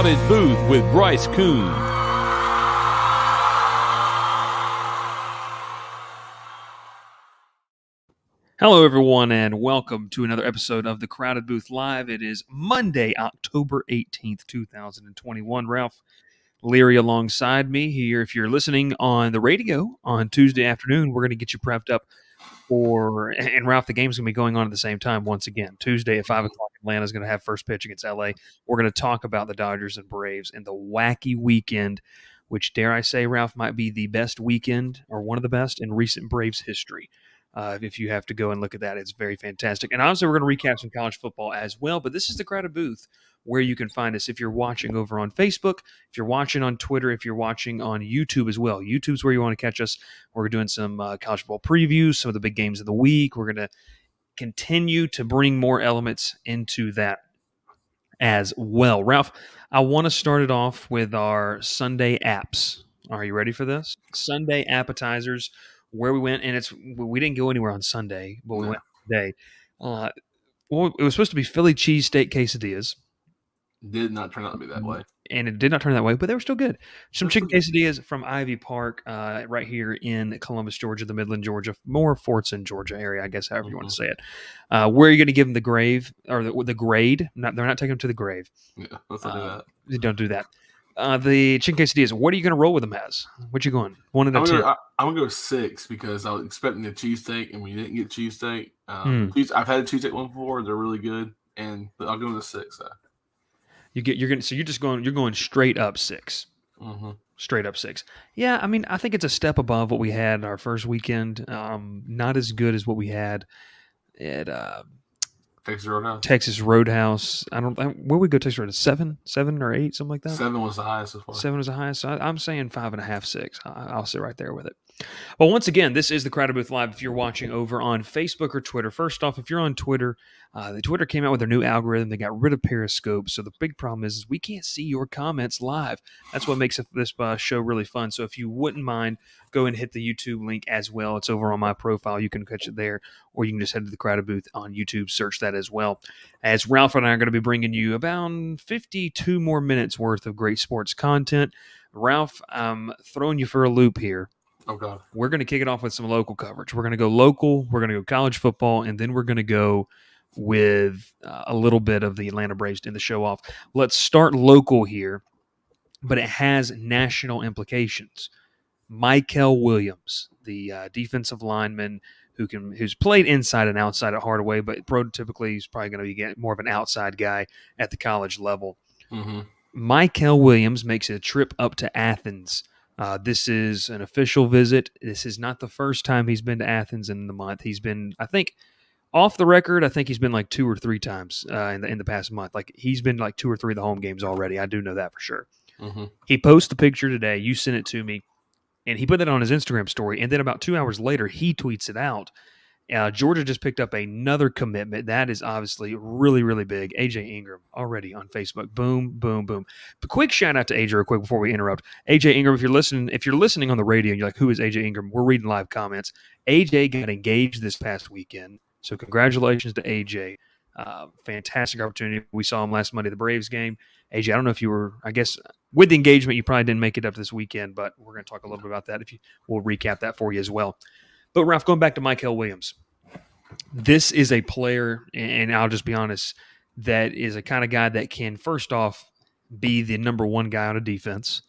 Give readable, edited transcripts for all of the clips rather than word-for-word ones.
Crowded Booth with Bryce Coon. Hello, everyone, and welcome to another episode of the Crowded Booth Live. It is Monday, October 18th, 2021. Ralph Leary alongside me here. If you're listening on the radio on Tuesday afternoon, we're going to get you prepped up for, and Ralph, the game's going to be going on at the same time once again. Tuesday at 5 o'clock, Atlanta's going to have first pitch against LA. We're going to talk about the Dodgers and Braves and the wacky weekend, which, dare I say, Ralph, might be the best weekend or one of the best in recent Braves history. If you have to go and look at that, it's very fantastic. And obviously, we're going to recap some college football as well. But this is the Crowded Booth, where you can find us if you're watching over on Facebook, if you're watching on Twitter, if you're watching on YouTube as well. YouTube's where you want to catch us. We're doing some college football previews, some of the big games of the week. We're going to continue to bring more elements into that as well. Ralph, I want to start it off with our Sunday apps. Are you ready for this? Sunday appetizers, where we went, and we didn't go anywhere on Sunday, but we went today. Well, it was supposed to be Philly cheesesteak quesadillas. Did not turn out to be that way. And it did not turn that way, but they were still good. Some chicken quesadillas from Ivy Park, right here in Columbus, Georgia, the Midland, Georgia, more Fortson, Georgia area, I guess, however you want to say it. Where are you going to give them the grave or the grade? They're not taking them to the grave. Yeah, let's not do that. They don't do that. The chicken quesadillas, what are you going to roll with them as? What you going? 1 out of 10? I'm going to go 6 because I was expecting a cheesesteak, and we didn't get cheesesteak. I've had a cheesesteak one before. They're really good, and I'll go with a 6. You're going straight up 6. Mm-hmm. Straight up 6. Yeah, I mean, I think it's a step above what we had our first weekend. Not as good as what we had at Texas Roadhouse. Where we go Texas Roadhouse? 7 or 8, something like that. 7 was the highest so far. 7 was the highest. So I'm saying 5.5, 6. I'll sit right there with it. Well, once again, this is the Crowded Booth Live. If you're watching over on Facebook or Twitter, first off, if you're on Twitter, the Twitter came out with their new algorithm. They got rid of Periscope. So the big problem is we can't see your comments live. That's what makes this show really fun. So if you wouldn't mind, go and hit the YouTube link as well. It's over on my profile. You can catch it there, or you can just head to the Crowded Booth on YouTube, search that as well. As Ralph and I are going to be bringing you about 52 more minutes worth of great sports content. Ralph, I'm throwing you for a loop here. Oh, God. We're going to kick it off with some local coverage. We're going to go local, we're going to go college football, and then we're going to go with a little bit of the Atlanta Braves in the show off. Let's start local here, but it has national implications. Michael Williams, the defensive lineman who's played inside and outside at Hardaway, but prototypically he's probably going to be more of an outside guy at the college level. Mm-hmm. Michael Williams makes a trip up to Athens. This is an official visit. This is not the first time he's been to Athens in the month. He's been, I think, off the record, I think he's been like 2 or 3 times in the past month. Like he's been like 2 or 3 of the home games already. I do know that for sure. Mm-hmm. He posted the picture today. You sent it to me, and he put that on his Instagram story. And then about 2 hours later, he tweets it out. Georgia just picked up another commitment. That is obviously really, really big. AJ Ingram already on Facebook. Boom, boom, boom. But quick shout out to AJ real quick before we interrupt. AJ Ingram, if you're listening on the radio and you're like, who is AJ Ingram? We're reading live comments. AJ got engaged this past weekend. So congratulations to AJ. Fantastic opportunity. We saw him last Monday at the Braves game. AJ, I don't know if you were, I guess, with the engagement, you probably didn't make it up this weekend, but we're going to talk a little bit about that. We'll recap that for you as well. But, Ralph, going back to Michael Williams, this is a player, and I'll just be honest, that is a kind of guy that can, first off, be the number one guy on a defense.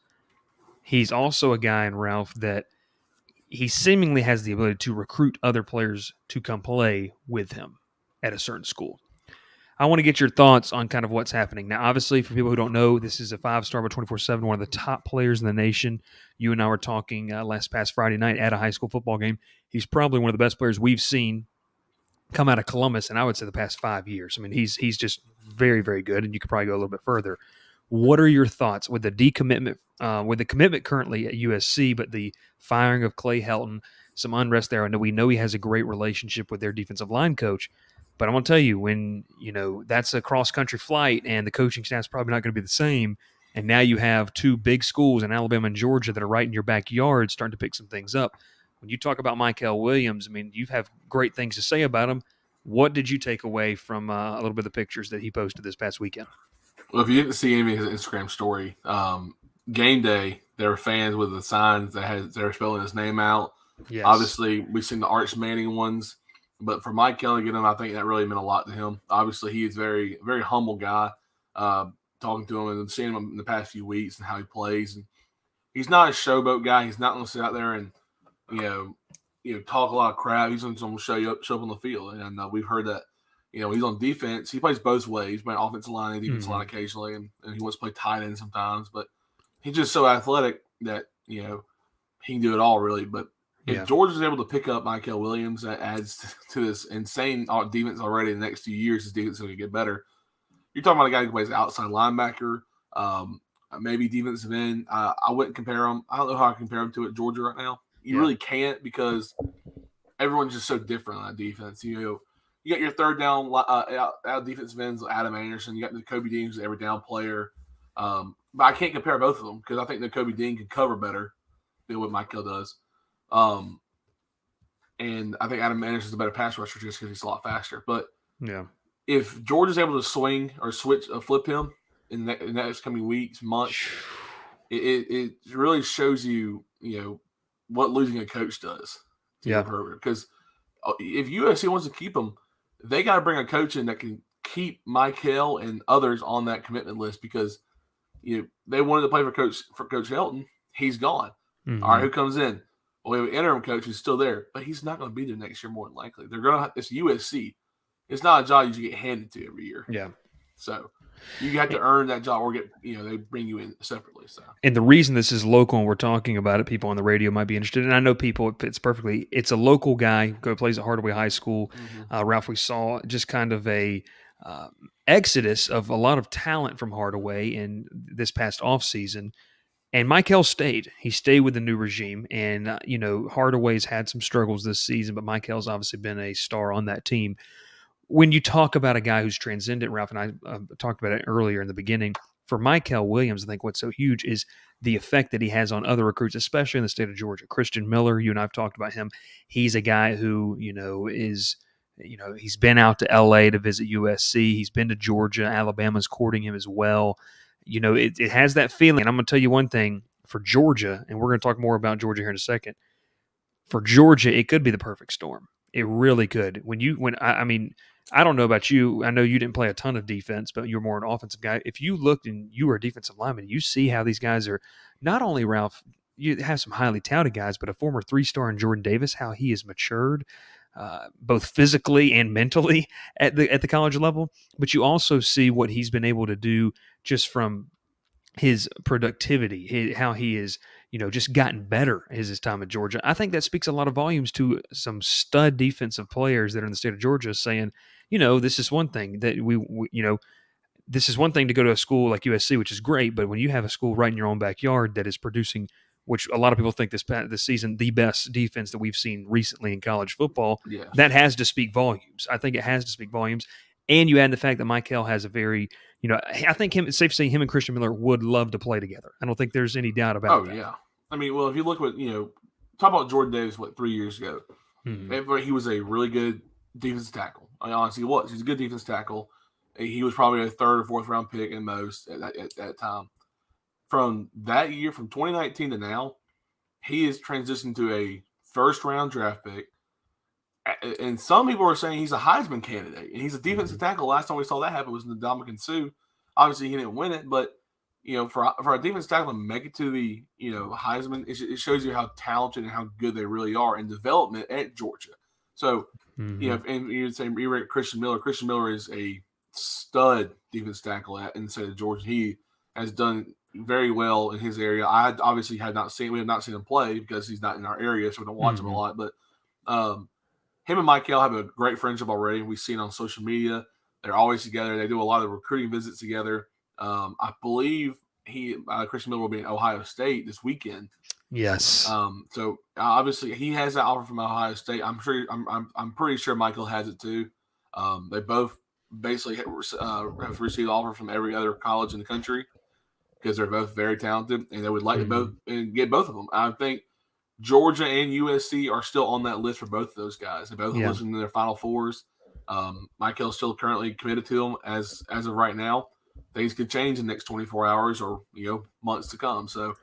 He's also a guy, in Ralph, that he seemingly has the ability to recruit other players to come play with him at a certain school. I want to get your thoughts on kind of what's happening. Now, obviously, for people who don't know, this is a 5-star by 24/7, one of the top players in the nation. You and I were talking past Friday night at a high school football game. He's probably one of the best players we've seen come out of Columbus, and I would say the past 5 years. I mean, he's just very, very good, and you could probably go a little bit further. What are your thoughts with the decommitment, with the commitment currently at USC, but the firing of Clay Helton, some unrest there? I know we know he has a great relationship with their defensive line coach. But I'm going to tell you, when, that's a cross-country flight and the coaching staff's probably not going to be the same, and now you have 2 big schools in Alabama and Georgia that are right in your backyard starting to pick some things up. When you talk about Michael Williams, I mean, you have great things to say about him. What did you take away from a little bit of the pictures that he posted this past weekend? Well, if you didn't see any of his Instagram story, game day, there were fans with the signs they were spelling his name out. Yes. Obviously, we've seen the Arch Manning ones, but for Mike Kelligan, I think that really meant a lot to him. Obviously, he is very humble guy. Talking to him and seeing him in the past few weeks and how he plays, and he's not a showboat guy. He's not going to sit out there and talk a lot of crap. He's going to show up on the field, and we've heard that. He's on defense. He plays both ways. He's playing offensive line and defensive line occasionally, and he wants to play tight end sometimes. But he's just so athletic that he can do it all really. But if Georgia is able to pick up Michael Williams, that adds to this insane defense already. In the next few years, his defense is going to get better. You're talking about a guy who plays outside linebacker, maybe defensive end. I wouldn't compare him. I don't know how I compare him to at Georgia right now. You really can't because everyone's just so different on that defense. You got your third down out defensive ends, Adam Anderson. You got Nakobe Dean, who's an every down player. But I can't compare both of them because I think Nakobe Dean can cover better than what Michael does. And I think Adam Anderson's a better pass rusher just because he's a lot faster. But if Georgia's able to swing or flip him in the next coming weeks, months, it really shows you, what losing a coach does to your program. Because if USC wants to keep him, they got to bring a coach in that can keep Michael and others on that commitment list because they wanted to play for Coach Helton. He's gone. Mm-hmm. All right, who comes in? Well, we have an interim coach who's still there, but he's not going to be there next year more than likely. It's USC. It's not a job you get handed to every year. Yeah. So you have to earn that job or they bring you in separately. So. And the reason this is local and we're talking about it, people on the radio might be interested. And I know people, it fits perfectly. It's a local guy who plays at Hardaway High School. Mm-hmm. Ralph, we saw just kind of a exodus of a lot of talent from Hardaway in this past offseason. And Michael stayed. He stayed with the new regime. And, Hardaway's had some struggles this season, but Michael's obviously been a star on that team. When you talk about a guy who's transcendent, Ralph and I talked about it earlier in the beginning, for Michael Williams, I think what's so huge is the effect that he has on other recruits, especially in the state of Georgia. Christian Miller, you and I have talked about him. He's a guy who, he's been out to L.A. to visit USC. He's been to Georgia. Alabama's courting him as well. It has that feeling. And I'm going to tell you one thing for Georgia, and we're going to talk more about Georgia here in a second. For Georgia, it could be the perfect storm. It really could. I don't know about you. I know you didn't play a ton of defense, but you're more an offensive guy. If you looked and you were a defensive lineman, you see how these guys are not only, Ralph, you have some highly touted guys, but a former 3-star in Jordan Davis, how he has matured both physically and mentally at the college level. But you also see what he's been able to do just from his productivity, how he is, just gotten better his time at Georgia. I think that speaks a lot of volumes to some stud defensive players that are in the state of Georgia saying, this is one thing that this is one thing to go to a school like USC, which is great, but when you have a school right in your own backyard that is producing, which a lot of people think this season, the best defense that we've seen recently in college football, that has to speak volumes. I think it has to speak volumes. And you add the fact that Michael has a very, I think it's safe to say him and Christian Miller would love to play together. I don't think there's any doubt about that. Oh, yeah. I mean, well, if you look at, talk about Jordan Davis, 3 years ago, he was a really good defensive tackle. I mean, honestly, he was. He's a good defensive tackle. He was probably a 3rd or 4th round pick at most at that time. From that year, from 2019 to now, he has transitioned to a 1st round draft pick. And some people are saying he's a Heisman candidate. And he's a defensive tackle. Last time we saw that happen was in the Ndamukong Suh. Obviously, he didn't win it, but for a defensive tackle to make it to the Heisman, it shows you how talented and how good they really are in development at Georgia. So, and you'd say you rate Christian Miller. Christian Miller is a stud defensive tackle in the state of Georgia. He has done very well in his area. We have not seen him play because he's not in our area, so we don't watch him a lot. But him and Michael have a great friendship already. We've seen on social media. They're always together. They do a lot of recruiting visits together. I believe Christian Miller will be in Ohio State this weekend. Yes. So obviously he has that offer from Ohio State. I'm pretty sure Michael has it too. They both basically have received offers from every other college in the country because they're both very talented and they would like to both and get both of them. I think Georgia and USC are still on that list for both of those guys. They both are listening to their Final Fours. Michael's still currently committed to them as of right now. things could change in the next 24 hours or months to come. So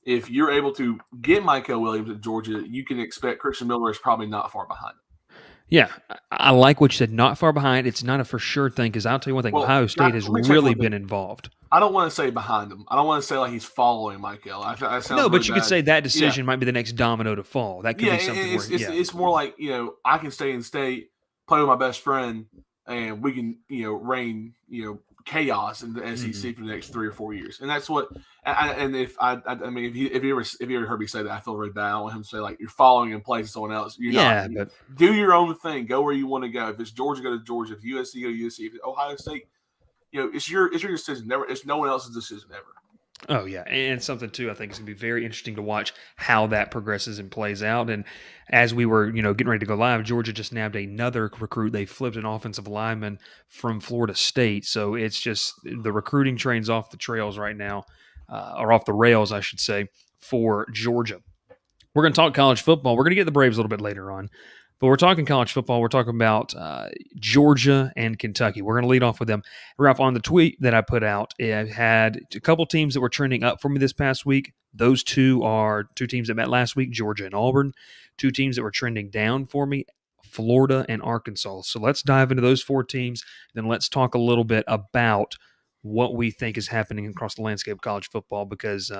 if you're able to get Michael Williams at Georgia, you can expect Christian Miller is probably not far behind him. Yeah, I like what you said. Not far behind. It's not a for sure thing because I'll tell you one thing. Well, Ohio State has really been involved. I don't want to say behind him. I don't want to say like he's following Michael. No, but you could say that decision might be the next domino to fall. That could be something. It's more like I can stay in state, play with my best friend, and we can reign chaos in the SEC for the next 3 or 4 years. And that's what. And if you ever heard me say that, I feel really bad. I want him to say like you're following in place of someone else. You're not. But do your own thing. Go where you want to go. If it's Georgia, go to Georgia. If USC, go to USC. If it's Ohio State. It's your decision. It's no one else's decision ever. Oh, yeah. And something, too, I think is going to be very interesting to watch how that progresses and plays out. And as we were, getting ready to go live, Georgia just nabbed another recruit. They flipped an offensive lineman from Florida State. So it's just the recruiting train's off the trails right now, or off the rails, I should say, for Georgia. We're going to talk college football. We're going to get the Braves a little bit later on. But we're talking college football. We're talking about Georgia and Kentucky. We're going to lead off with them. Ralph, on the tweet that I put out, I had a couple teams that were trending up for me this past week. Those two are two teams that met last week, Georgia and Auburn. Two teams that were trending down for me, Florida and Arkansas. So let's dive into those 4 teams. Then let's talk a little bit about what we think is happening across the landscape of college football because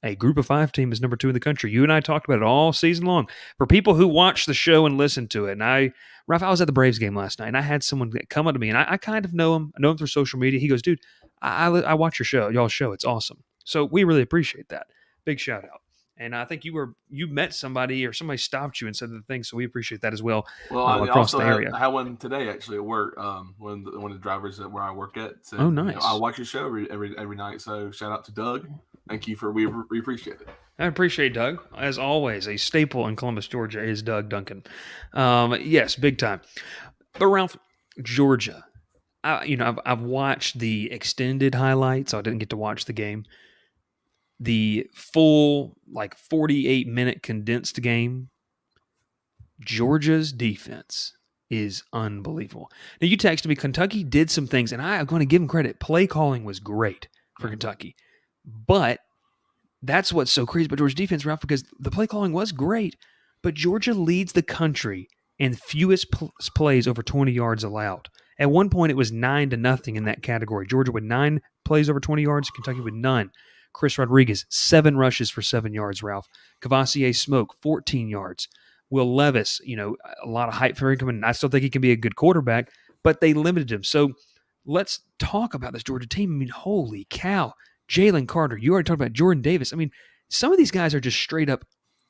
a group of 5 team is number 2 in the country. You and I talked about it all season long. For people who watch the show and listen to it, and Ralph, I was at the Braves game last night, and I had someone come up to me, and I kind of know him. I know him through social media. He goes, dude, I watch your show, y'all's show. It's awesome. So we really appreciate that. Big shout out. And I think you met somebody or somebody stopped you and said the thing, so we appreciate that as well. Well, across the area. I had one today actually at work. One of the drivers where I work at said, "Oh, nice! I watch your show every night." So shout out to Doug. Thank you we appreciate it. I appreciate Doug. As always, a staple in Columbus, Georgia is Doug Duncan. Yes, big time. But Ralph, Georgia, I've watched the extended highlights. So I didn't get to watch the game. The full 48-minute condensed game. Georgia's defense is unbelievable. Now, you texted me, Kentucky did some things, and I'm going to give them credit. Play calling was great for Kentucky. But that's what's so crazy about Georgia's defense, Ralph, because the play calling was great, but Georgia leads the country in fewest plays over 20 yards allowed. At one point, it was 9-0 in that category. Georgia with 9 plays over 20 yards, Kentucky with none. Chris Rodriguez, 7 rushes for 7 yards, Ralph. Cavassier Smoke, 14 yards. Will Levis, a lot of hype for him coming. I still think he can be a good quarterback, but they limited him. So let's talk about this Georgia team. I mean, holy cow. Jalen Carter, you already talked about Jordan Davis. I mean, some of these guys are just straight up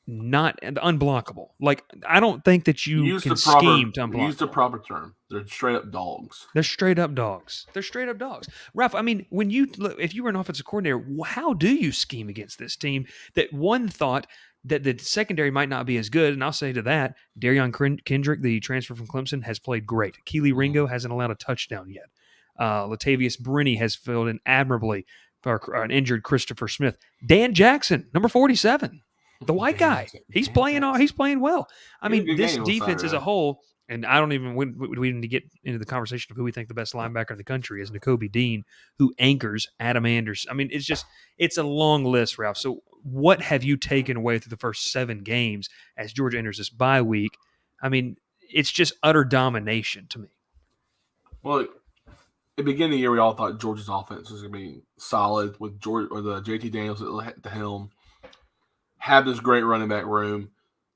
not unblockable. Like, I don't think that you can scheme to unblock. Use the proper term. They're straight up dogs. They're straight up dogs. Ralph, I mean, if you were an offensive coordinator, how do you scheme against this team that one thought that the secondary might not be as good? And I'll say to that, Darion Kendrick, the transfer from Clemson, has played great. Keely Ringo hasn't allowed a touchdown yet. Latavius Brinney has filled in admirably for an injured Christopher Smith. Dan Jackson, number 47, the white guy. He's playing well. I mean, this defense as a whole, and I don't even we need to get into the conversation of who we think the best linebacker in the country is, Nakobe Dean, who anchors Adam Anderson. I mean, it's a long list, Ralph. So what have you taken away through the first 7 games as Georgia enters this bye week? I mean, it's just utter domination to me. Well, at the beginning of the year, we all thought Georgia's offense was going to be solid with JT Daniels at the helm. Have this great running back room.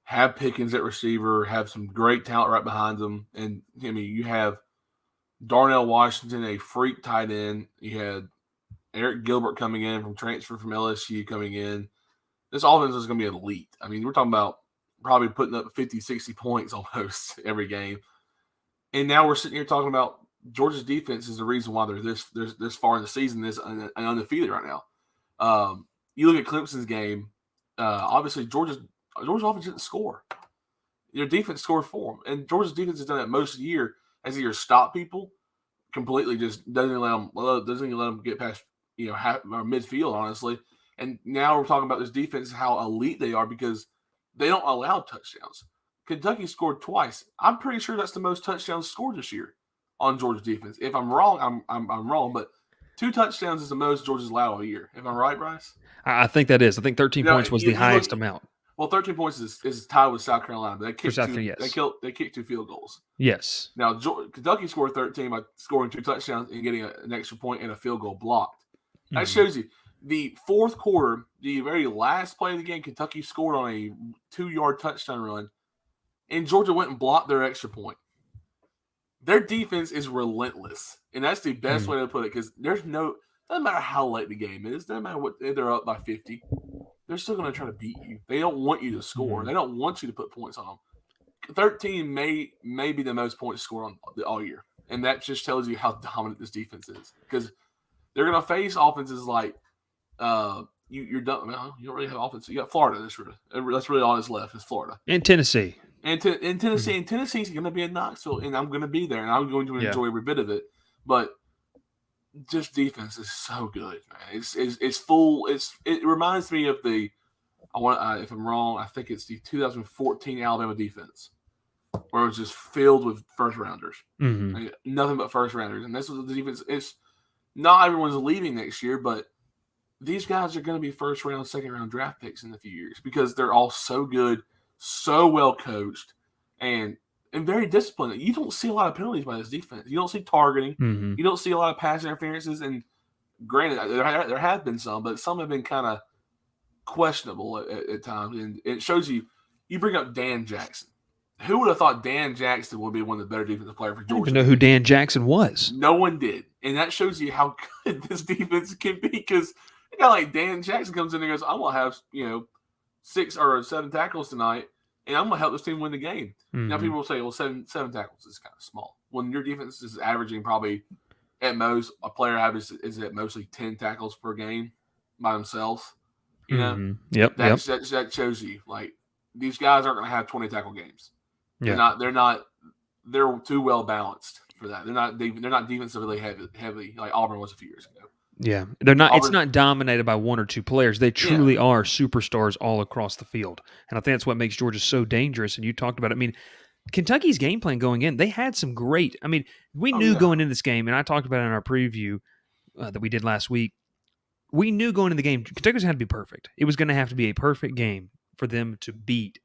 Have Pickens at receiver. Have some great talent right behind them. And, I mean, you have Darnell Washington, a freak tight end. You had Eric Gilbert coming in from transfer from LSU coming in. This offense is going to be elite. I mean, we're talking about probably putting up 50, 60 points almost every game. And now we're sitting here talking about Georgia's defense is the reason why they're this far in the season, this undefeated right now. You look at Clemson's game. Obviously, Georgia's offense didn't score. Their defense scored for them, and Georgia's defense has done that most of the year. As either stop people completely, just doesn't let them get past half or midfield, honestly. And now we're talking about this defense, how elite they are because they don't allow touchdowns. Kentucky scored twice. I'm pretty sure that's the most touchdowns scored this year on Georgia's defense. If I'm wrong, I'm wrong, but 2 touchdowns is the most Georgia's allowed a year. Am I right, Bryce? I think that is. I think 13 points was the highest amount. Well, 13 points is tied with South Carolina, but they kicked 2 field goals. Yes. Now, Kentucky scored 13 by scoring 2 touchdowns and getting an extra point and a field goal blocked. That shows you the fourth quarter, the very last play of the game, Kentucky scored on a 2-yard touchdown run, and Georgia went and blocked their extra point. Their defense is relentless, and that's the best way to put it, because doesn't matter how late the game is, doesn't matter what they're up by 50, they're still going to try to beat you. They don't want you to score. They don't want you to put points on them. 13 may be the most points scored on all year, and that just tells you how dominant this defense is, because they're going to face offenses like you're done. Well, you don't really have offense. You got Florida. That's really all that's left is Florida and Tennessee. And Tennessee's going to be in Knoxville, and I'm going to be there, and I'm going to enjoy every bit of it. But just defense is so good, man. It's full. It reminds me of if I'm wrong, I think it's the 2014 Alabama defense, where it was just filled with first rounders, nothing but first rounders, and this was the defense. It's not everyone's leaving next year, but these guys are going to be first round, second round draft picks in a few years because they're all so good, so well coached, and very disciplined. You don't see a lot of penalties by this defense. You don't see targeting. You don't see a lot of pass interferences. And granted, there have been some, but some have been kind of questionable at times. And it shows you bring up Dan Jackson. Who would have thought Dan Jackson would be one of the better defensive players for Georgia? I didn't even know who Dan Jackson was. No one did. And that shows you how good this defense can be, because a guy like Dan Jackson comes in and goes, I'm going to have 6 or 7 tackles tonight, and I'm going to help this team win the game. Now, people will say, well, seven tackles is kind of small. When your defense is averaging probably at most, a player averages is at mostly 10 tackles per game by themselves. That shows you, like, these guys aren't going to have 20 tackle games. They're too well balanced for that. They're not defensively heavy like Auburn was a few years ago. Yeah, they're not. It's not dominated by 1 or 2 players. They truly are superstars all across the field, and I think that's what makes Georgia so dangerous. And you talked about it. I mean, Kentucky's game plan going in, they had some great. I mean, we knew going into this game, and I talked about it in our preview that we did last week. We knew going into the game, Kentucky was going to have to be perfect. It was going to have to be a perfect game for them to beat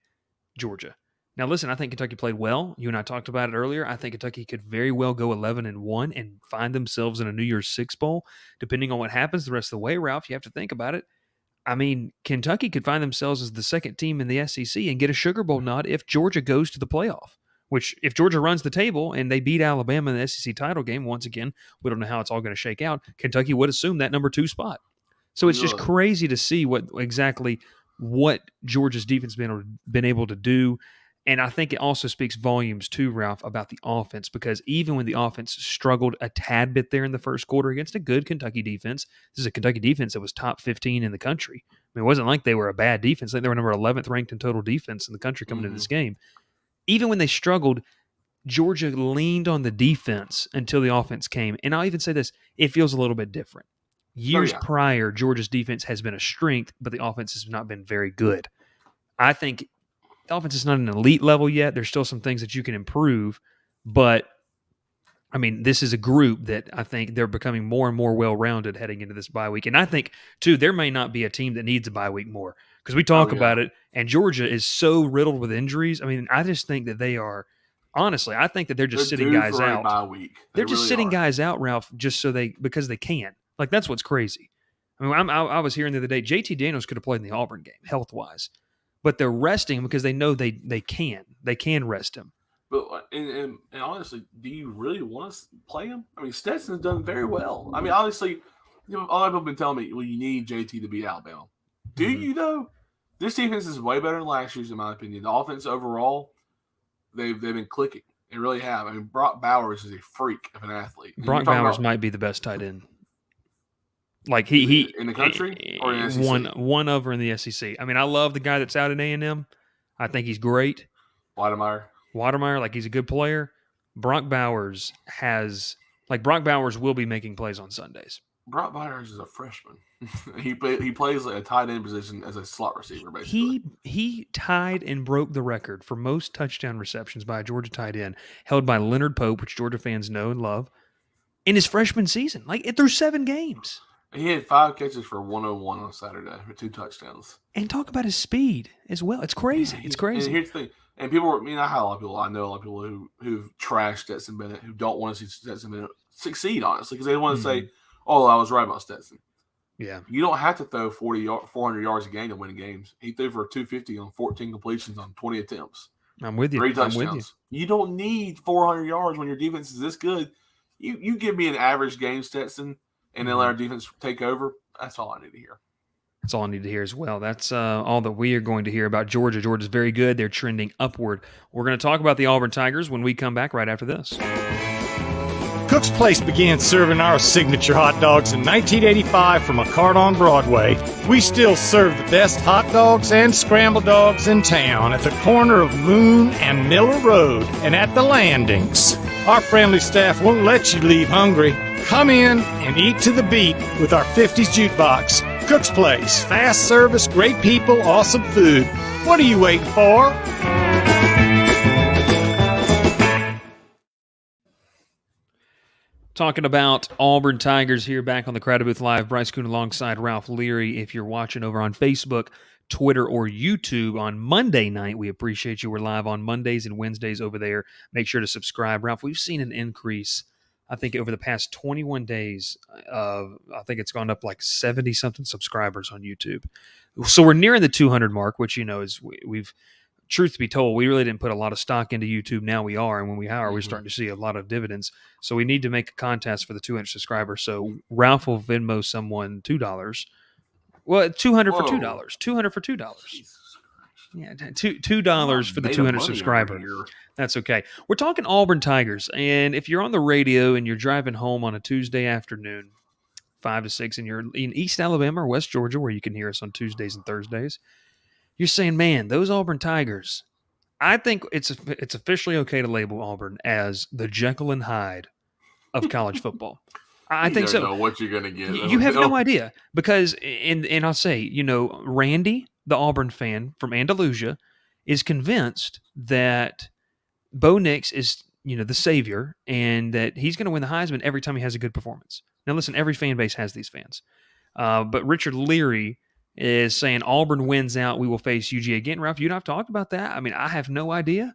Georgia. Now, listen, I think Kentucky played well. You and I talked about it earlier. I think Kentucky could very well go 11-1 and find themselves in a New Year's Six bowl, depending on what happens the rest of the way. Ralph, you have to think about it. I mean, Kentucky could find themselves as the second team in the SEC and get a Sugar Bowl nod if Georgia goes to the playoff, which if Georgia runs the table and they beat Alabama in the SEC title game, once again, we don't know how it's all going to shake out, Kentucky would assume that number 2 spot. So it's just crazy to see what Georgia's defense been able to do. And I think it also speaks volumes too, Ralph, about the offense, because even when the offense struggled a tad bit there in the first quarter against a good Kentucky defense, this is a Kentucky defense that was top 15 in the country. I mean, it wasn't like they were a bad defense. Like they were number 11th ranked in total defense in the country coming into this game. Even when they struggled, Georgia leaned on the defense until the offense came. And I'll even say this, it feels a little bit different. Years prior, Georgia's defense has been a strength, but the offense has not been very good. I think the offense is not an elite level yet. There's still some things that you can improve, but I mean, this is a group that I think they're becoming more and more well-rounded heading into this bye week. And I think, too, there may not be a team that needs a bye week more because we talk about it, and Georgia is so riddled with injuries. I mean, I just think that they are – honestly, I think that they're just sitting guys out. Bye week. They're just really sitting guys out, Ralph, just because they can. Like, that's what's crazy. I mean, I was hearing the other day, JT Daniels could have played in the Auburn game health-wise. But they're resting because they know they can. They can rest him. But and honestly, do you really want to play him? I mean, Stetson's done very well. I mean, obviously, a lot of people have been telling me, well, you need JT to beat Alabama. Do you, though? This defense is way better than last year's, in my opinion. The offense overall, they've been clicking. They really have. I mean, Brock Bowers is a freak of an athlete. Brock Bowers might be the best tight end. Like he in the country or in the SEC? One over in the SEC. I mean, I love the guy that's out at A&M. I think he's great. Watermeyer, like he's a good player. Brock Bowers will be making plays on Sundays. Brock Bowers is a freshman. he plays like a tight end position as a slot receiver, basically. He tied and broke the record for most touchdown receptions by a Georgia tight end, held by Leonard Pope, which Georgia fans know and love. in his freshman season, like through 7 games. He had 5 catches for 101 on Saturday for 2 touchdowns. And talk about his speed as well. It's crazy. It's crazy. And here's the thing. And people were, I know a lot of people who've trashed Stetson Bennett, who don't want to see Stetson Bennett succeed, honestly, because they want to say, oh, I was right about Stetson. Yeah. You don't have to throw 400 yards a game to win games. He threw for 250 on 14 completions on 20 attempts. I'm with you. 3 touchdowns. You don't need 400 yards when your defense is this good. You give me an average game, Stetson, and then let our defense take over. That's all I need to hear. That's all I need to hear as well. That's all that we are going to hear about Georgia. Georgia's very good. They're trending upward. We're going to talk about the Auburn Tigers when we come back right after this. Cook's Place began serving our signature hot dogs in 1985 from a cart on Broadway. We still serve the best hot dogs and scrambled dogs in town at the corner of Moon and Miller Road and at the landings. Our friendly staff won't let you leave hungry. Come in and eat to the beat with our 50s jukebox. Cook's Place. Fast service, great people, awesome food. What are you waiting for? Talking about Auburn Tigers here back on the Crowded Booth Live. Bryce Coon alongside Ralph Leary. If you're watching over on Facebook, Twitter, or YouTube on Monday night, we appreciate you. We're live on Mondays and Wednesdays over there. Make sure to subscribe. Ralph, we've seen an increase, I think, over the past 21 days. I think it's gone up like 70-something subscribers on YouTube. So we're nearing the 200 mark, which, is we've truth be told, we really didn't put a lot of stock into YouTube. Now we are, and when we are, we're starting to see a lot of dividends. So we need to make a contest for the 200 subscribers. So Ralph will Venmo someone $2. Well, $200 for $2. $200 for $2. Yeah, $2 for the 200 subscriber. That's okay. We're talking Auburn Tigers, and if you're on the radio and you're driving home on a Tuesday afternoon, 5 to 6, and you're in East Alabama or West Georgia, where you can hear us on Tuesdays and Thursdays, you're saying, man, those Auburn Tigers, I think it's officially okay to label Auburn as the Jekyll and Hyde of college football. I think so. You don't know what you're going to get. You have no idea because, and I'll say, Randy, the Auburn fan from Andalusia, is convinced that Bo Nix is, the savior and that he's going to win the Heisman every time he has a good performance. Now, listen, every fan base has these fans. But Richard Leary is saying Auburn wins out, we will face UG again. Ralph, you and I have talked about that. I mean, I have no idea.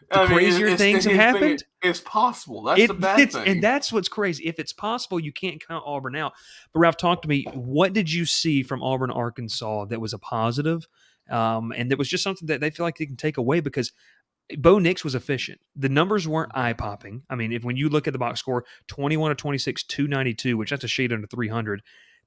Crazier things have happened. It's possible. That's the bad thing. And that's what's crazy. If it's possible, you can't count Auburn out. But Ralph, talk to me. What did you see from Auburn, Arkansas that was a positive, and that was just something that they feel like they can take away? Because Bo Nix was efficient. The numbers weren't eye-popping. I mean, when you look at the box score, 21 of 26, 292, which that's a shade under 300.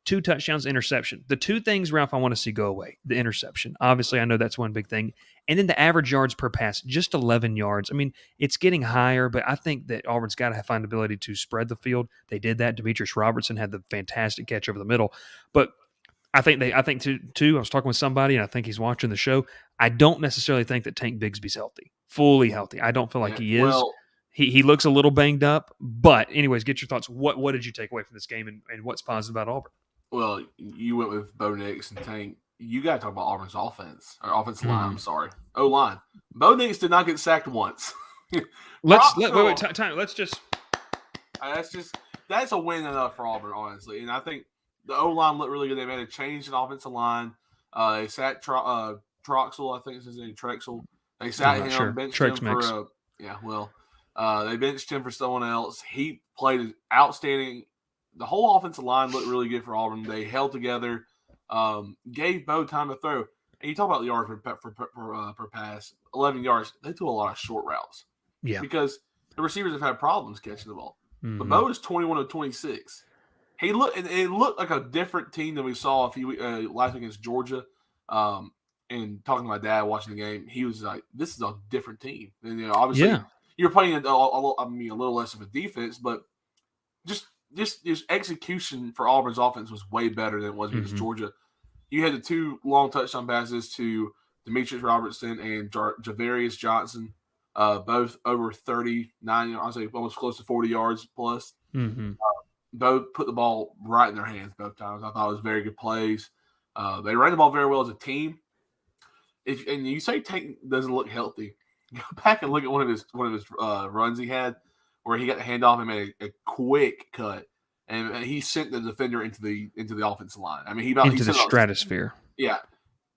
2 touchdowns, interception. The 2 things, Ralph, I want to see go away. The interception. Obviously, I know that's one big thing. And then the average yards per pass, just 11 yards. I mean, it's getting higher, but I think that Auburn's got to find the ability to spread the field. They did that. Demetrius Robertson had the fantastic catch over the middle. But I think too, I was talking with somebody, and I think he's watching the show. I don't necessarily think that Tank Bigsby's healthy, fully healthy. I don't feel like he is. Well, he looks a little banged up. But anyways, get your thoughts. What did you take away from this game, and what's positive about Auburn? Well, you went with Bo Nix and Tank. You got to talk about Auburn's offense, or offensive line. I'm sorry, O-line. Bo Nix did not get sacked once. Wait, time. Let's just. That's a win enough for Auburn, honestly. And I think the O-line looked really good. They made a change in offensive line. They sat Troxel, I think it's his name, Trexel. They sat him, benched him for they benched him for someone else. He played outstanding. The whole offensive line looked really good for Auburn. They held together, gave Bo time to throw. And you talk about the yards per pass, 11 yards. They threw a lot of short routes. Yeah. Because the receivers have had problems catching the ball. Mm-hmm. But Bo is 21 of 26. It looked like a different team than we saw last week against Georgia. And talking to my dad watching the game, he was like, "This is a different team." And obviously, you're playing a little less of a defense, but just execution for Auburn's offense was way better than it was against Georgia. You had the 2 long touchdown passes to Demetrius Robertson and Javarius Johnson, both over 39, I'd say almost close to 40 yards plus. Mm-hmm. Both put the ball right in their hands both times. I thought it was very good plays. They ran the ball very well as a team. And you say Tank doesn't look healthy, go back and look at one of his runs he had. where he got the handoff and made a quick cut, and he sent the defender into the offensive line. I mean, he into the stratosphere. Yeah,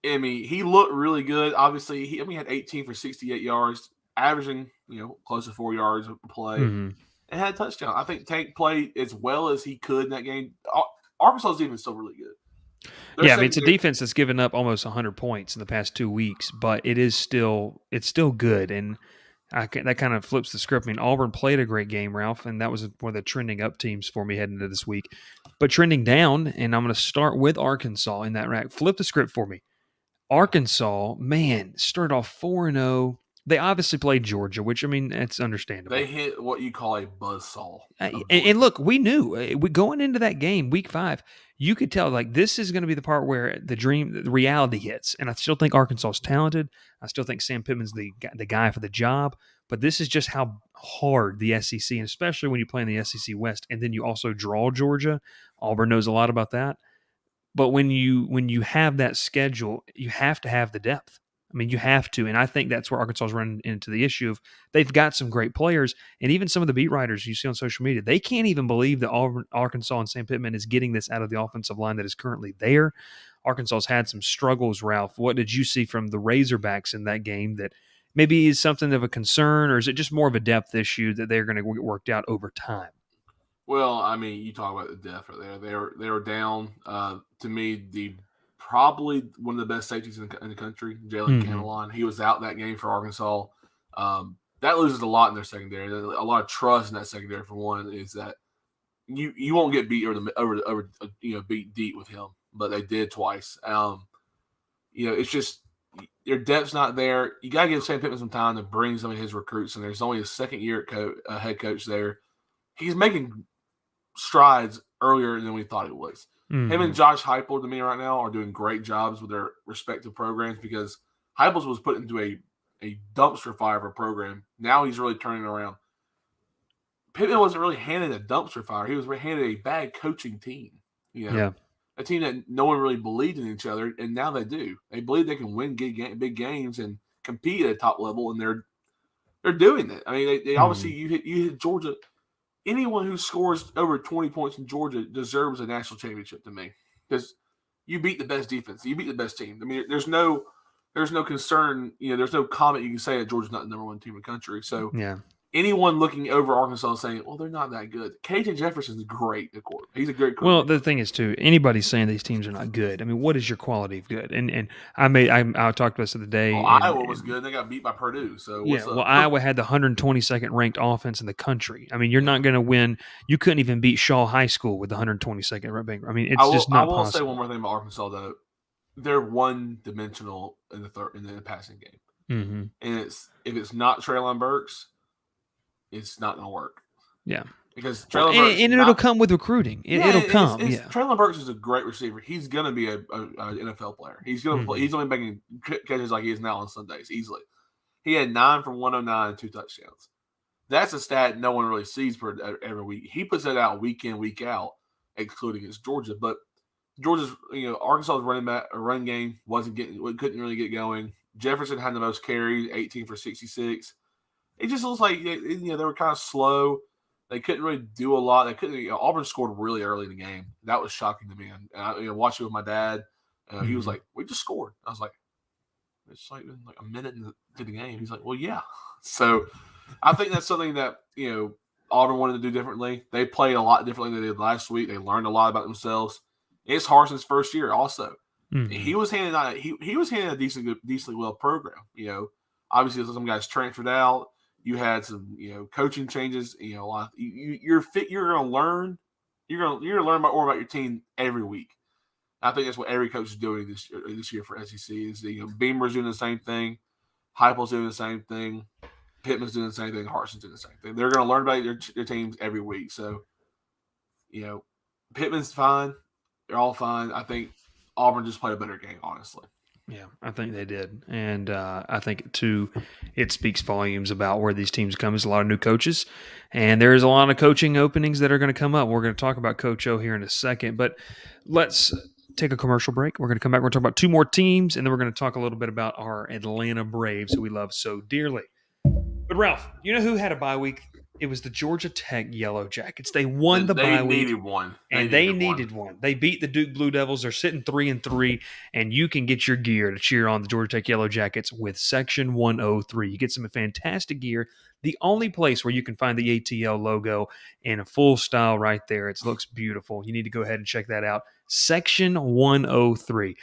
I mean, he looked really good. Obviously, he had 18 for 68 yards, averaging close to 4 yards a play, and had a touchdown. I think Tank played as well as he could in that game. Arkansas's defense is still really good. I mean, it's a defense that's given up almost 100 points in the past 2 weeks, but it's still good, and that kind of flips the script. I mean, Auburn played a great game, Ralph, and that was one of the trending up teams for me heading into this week. But trending down, and I'm going to start with Arkansas in that rack. Flip the script for me. Arkansas, man, started off 4-0. They obviously played Georgia, which, I mean, it's understandable. They hit what you call a buzzsaw. And look, we knew going into that game, week 5, you could tell, like, this is going to be the part where the reality hits. And I still think Arkansas is talented. I still think Sam Pittman's the guy for the job. But this is just how hard the SEC, and especially when you play in the SEC West, and then you also draw Georgia. Auburn knows a lot about that. But when you have that schedule, you have to have the depth. I mean, you have to, and I think that's where Arkansas is running into the issue of they've got some great players, and even some of the beat writers you see on social media, they can't even believe that Arkansas and Sam Pittman is getting this out of the offensive line that is currently there. Arkansas's had some struggles, Ralph. What did you see from the Razorbacks in that game that maybe is something of a concern, or is it just more of a depth issue that they're going to get worked out over time? Well, I mean, you talk about the depth right there. They were down. To me, probably one of the best safeties in the country, Jalen Cantillon. He was out that game for Arkansas. That loses a lot in their secondary. A lot of trust in that secondary. For one, is that you won't get beat over beat deep with him, but they did twice. It's just your depth's not there. You got to give Sam Pittman some time to bring some of his recruits, and there's only his second year head coach there. He's making strides earlier than we thought it was. Him and Josh Heupel, to me right now, are doing great jobs with their respective programs because Heupel's was put into a dumpster fire of a program. Now he's really turning around. Pittman wasn't really handed a dumpster fire. He was handed a bad coaching team. A team that no one really believed in each other, and now they do. They believe they can win big games and compete at a top level, and they're doing it. I mean, they obviously you hit Georgia. Anyone who scores over 20 points in Georgia deserves a national championship to me because you beat the best defense. You beat the best team. I mean, there's no concern. There's no comment you can say that Georgia's not the number one team in the country. So anyone looking over Arkansas saying, well, they're not that good. KJ Jefferson's great at court. He's a great coach. Well, the thing is, too, anybody saying these teams are not good, I mean, what is your quality of good? And I talked about this the other day. Well, Iowa was good. They got beat by Purdue. So Iowa had the 122nd ranked offense in the country. I mean, you're not going to win. You couldn't even beat Shaw High School with the 122nd ranked. I mean, it's just not possible. I will say one more thing about Arkansas, though. They're one-dimensional in the passing game. And if it's not Treylon Burks, it's not going to work. Yeah. Because Treylon Burks it'll come with recruiting. It'll come. Treylon Burks is a great receiver. He's going to be an NFL player. He's going to play. He's only making catches like he is now on Sundays easily. He had 9 for 109 and 2 touchdowns. That's a stat no one really sees every week. He puts that out week in, week out, excluding against Georgia. But Georgia's, Arkansas's run game couldn't really get going. Jefferson had the most carries, 18 for 66. It just looks like they were kind of slow. They couldn't really do a lot. They couldn't. Auburn scored really early in the game. That was shocking to me. And I watched it with my dad. He was like, "We just scored." I was like, "It's like a minute into the game." He's like, "Well, yeah." So I think that's something that Auburn wanted to do differently. They played a lot differently than they did last week. They learned a lot about themselves. It's Harson's first year, also. He was handed a decently well program. Obviously some guys transferred out. You had some, coaching changes. You're going to learn. You're going to learn more about your team every week. I think that's what every coach is doing this year for SEC. Is Beamer's doing the same thing, Heupel's doing the same thing, Pittman's doing the same thing, Harson's doing the same thing. They're going to learn about their teams every week. So, Pittman's fine. They're all fine. I think Auburn just played a better game, honestly. Yeah, I think they did. And I think, too, it speaks volumes about where these teams come. There's a lot of new coaches, and there's a lot of coaching openings that are going to come up. We're going to talk about Coach O here in a second, but let's take a commercial break. We're going to come back. We're going to talk about 2 more teams, and then we're going to talk a little bit about our Atlanta Braves, who we love so dearly. But, Ralph, you know who had a bye week It was the Georgia Tech Yellow Jackets. They won the They bye week. needed one. They needed one. They beat the Duke Blue Devils. They're sitting 3-3, and you can get your gear to cheer on the Georgia Tech Yellow Jackets with Section 103. You get some fantastic gear. The only place where you can find the ATL logo in a full style right there. It looks beautiful. You need to go ahead and check that out. Section 103.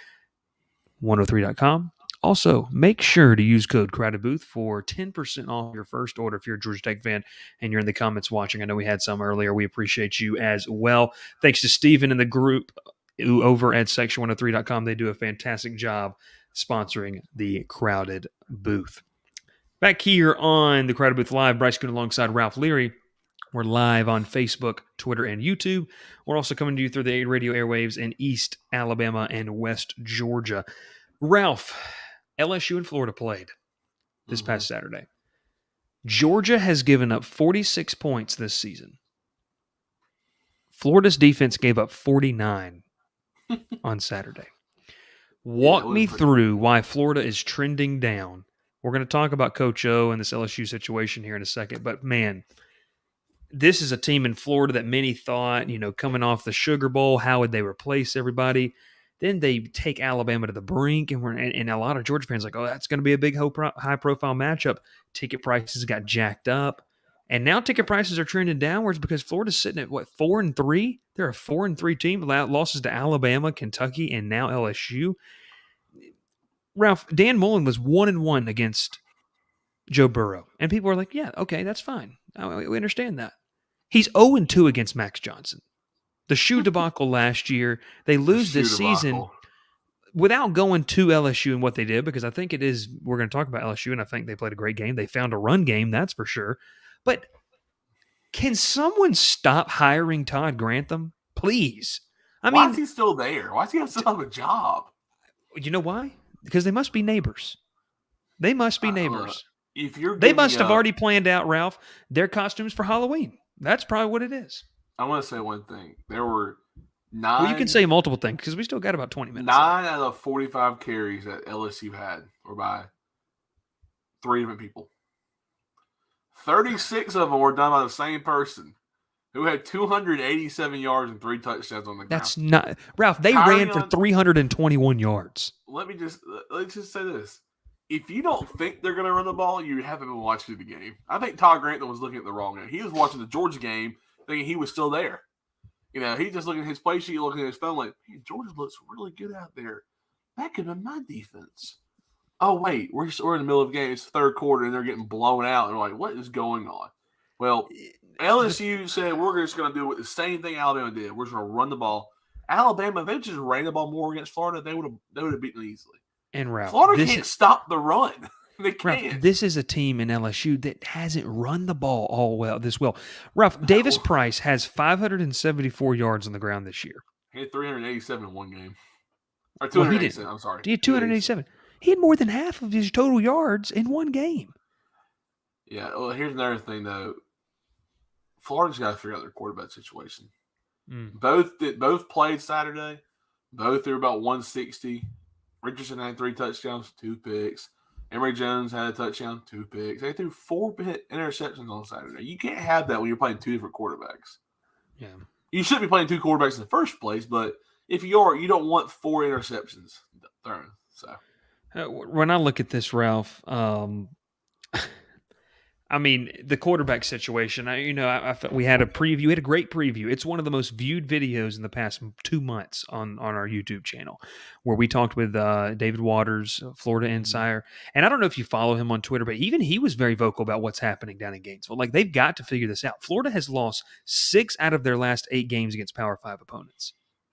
103.com. Also, make sure to use code Crowded Booth for 10% off your first order if you're a Georgia Tech fan and you're in the comments watching. I know we had some earlier. We appreciate you as well. Thanks to Steven and the group over at section103.com. They do a fantastic job sponsoring the Crowded Booth. Back here on the Crowded Booth Live, Bryce Coon alongside Ralph Leary. We're live on Facebook, Twitter, and YouTube. We're also coming to you through the radio airwaves in East Alabama and West Georgia. Ralph, LSU and Florida played this past Saturday. Georgia has given up 46 points this season. Florida's defense gave up 49 on Saturday. Walk me through why Florida is trending down. We're going to talk about Coach O and this LSU situation here in a second, but man, this is a team in Florida that many thought, coming off the Sugar Bowl, how would they replace everybody? Then they take Alabama to the brink, and a lot of Georgia fans are like, oh, that's going to be a big high-profile matchup. Ticket prices got jacked up, and now ticket prices are trending downwards because Florida's sitting at, 4-3? They're a 4-3 team, losses to Alabama, Kentucky, and now LSU. Ralph, Dan Mullen was 1-1 against Joe Burrow, and people are like, yeah, okay, that's fine. We understand that. He's 0-2 against Max Johnson. The shoe debacle last year, they lose this season without going to LSU and what they did, because I think we're going to talk about LSU, and I think they played a great game. They found a run game, that's for sure. But can someone stop hiring Todd Grantham? Please. Why is he still there? Why does he still have a job? You know why? Because they must be neighbors. They must be neighbors. They must have already planned out, Ralph, their costumes for Halloween. That's probably what it is. I want to say one thing. There were 9. Well, you can say multiple things because we still got about 20 minutes. 9 out of 45 carries that LSU had were by 3 different people. 36 of them were done by the same person who had 287 yards and 3 touchdowns on the ground. That's not Ralph. They ran for 321 yards. Let's just say this. If you don't think they're going to run the ball, you haven't been watching the game. I think Todd Grantham was looking at the wrong game. He was watching the Georgia game thinking he was still there. He's just looking at his play sheet, looking at his phone like, hey, Georgia looks really good out there. That could have been my defense. Oh, wait, we're in the middle of the game. It's the third quarter, and they're getting blown out. And we're like, what is going on? Well, LSU said we're just going to do the same thing Alabama did. We're just going to run the ball. Alabama, if they just ran the ball more against Florida, they would have beaten them easily. And Ralph, Florida can't stop the run. They can't. Ralph, this is a team in LSU that hasn't run the ball this well. Ralph, Davis Price has 574 yards on the ground this year. He had 387 in one game. Or 287, I'm sorry. He had 287. He had more than half of his total yards in one game. Yeah, well, here's another thing, though. Florida's got to figure out their quarterback situation. Both played Saturday. Both threw about 160. Richardson had 3 touchdowns, 2 picks. Emory Jones had a touchdown, 2 picks. They threw 4 interceptions on Saturday. You can't have that when you're playing 2 different quarterbacks. Yeah, you shouldn't be playing 2 quarterbacks in the first place, but if you are, you don't want 4 interceptions thrown. So, when I look at this, Ralph, the quarterback situation. We had a preview. We had a great preview. It's one of the most viewed videos in the past 2 months on our YouTube channel, where we talked with David Waters, Florida Insider. And I don't know if you follow him on Twitter, but even he was very vocal about what's happening down in Gainesville. Like, they've got to figure this out. Florida has lost 6 out of their last 8 games against Power 5 opponents.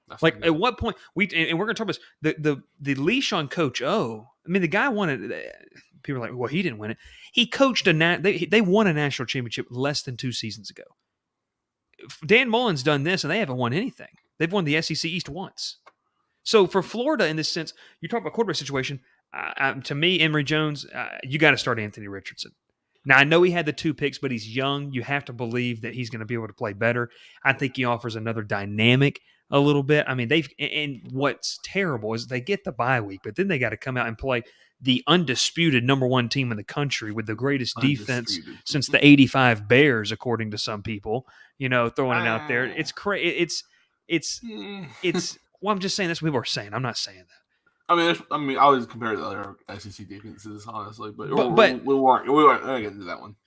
That's like, at what point we're going to talk about this, the leash on Coach O. The guy wanted. People are like, well, he didn't win it. He coached they won a national championship less than 2 seasons ago. Dan Mullen's done this, and they haven't won anything. They've won the SEC East once. So for Florida, in this sense, you talk about quarterback situation. To me, Emory Jones, you got to start Anthony Richardson. Now, I know he had the 2 picks, but he's young. You have to believe that he's going to be able to play better. I think he offers another dynamic a little bit. And what's terrible is they get the bye week, but then they got to come out and play the undisputed number one team in the country with the greatest defense Undisputed. since the '85 Bears, according to some people. Throwing it out there. It's crazy. It's. Well, I'm just saying that's what people are saying. I'm not saying that. I mean, I always compare it to other SEC defenses, honestly, but we weren't going to get into that one.